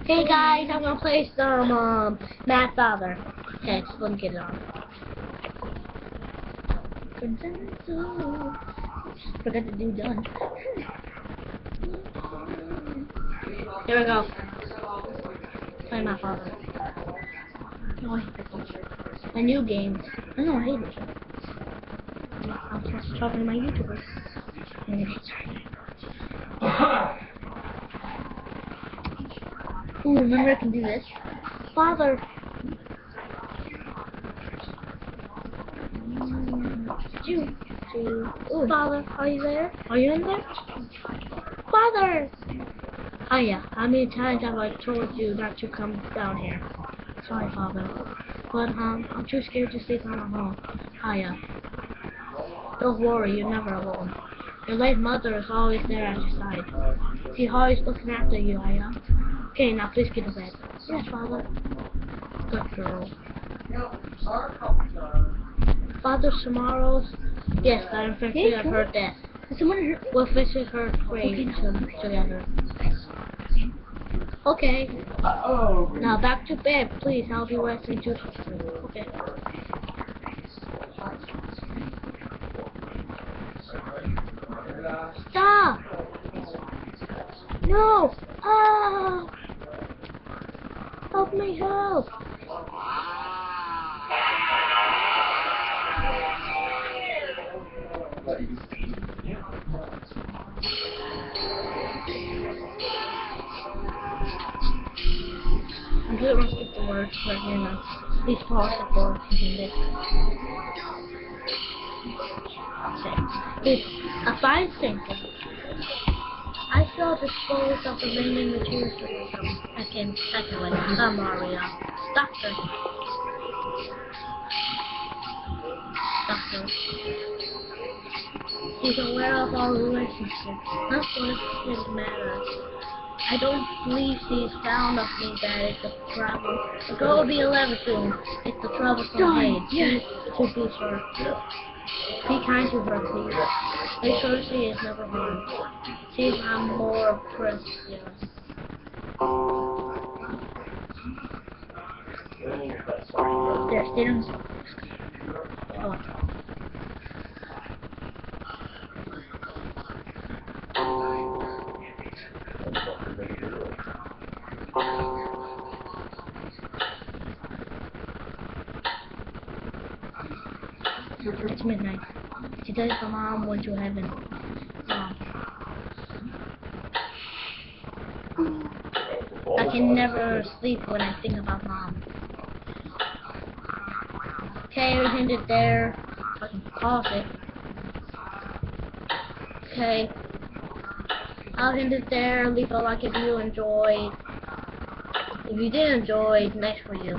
Hey guys, I'm gonna play some Mad Father. Okay, just let me get it on. Forgot to do done. Here we go. Play Mad Father. Oh, I hate this one. My new game. I know, I hate it. I'm supposed to talk to my YouTubers. Ooh, remember I can do this? Father! Ooh, Father, are you there? Are you in there? Father! Oh yeah, how many times have I told you not to come down here? Sorry, Father. But, I'm too scared to sleep on my home. Oh yeah. Don't worry, you're never alone. Your late mother is always there at your side. She's always looking after you, Aya. Okay, now please get to bed. Yes, Father. Good girl. Father tomorrow's... Yes, I'm fixing her death. We'll visit her grave together. Okay. Now back to bed, please. I'll be resting too. Okay. Stop! No! Ah! Help me, help! I'm just gonna skip the words right here now. Please pause the board and this. It's a fine thinker. I shall dispose of the remaining materials I can speculate. Maria. Doctor. He's aware of our relationship. That's what it matters. I don't believe she's found of me that it's a trouble. The girl will be 11 soon. It's the troublesome age. Yes. To be sure. Be kind to her, please. Make sure she is never harmed. She's more precious. There, stay down. Oh. It's midnight. She tells her mom went to heaven. I can never sleep when I think about mom. Okay, we end it there. I can pause it. Okay. I'll end it there. Leave a like if you enjoyed. If you did enjoy, nice for you.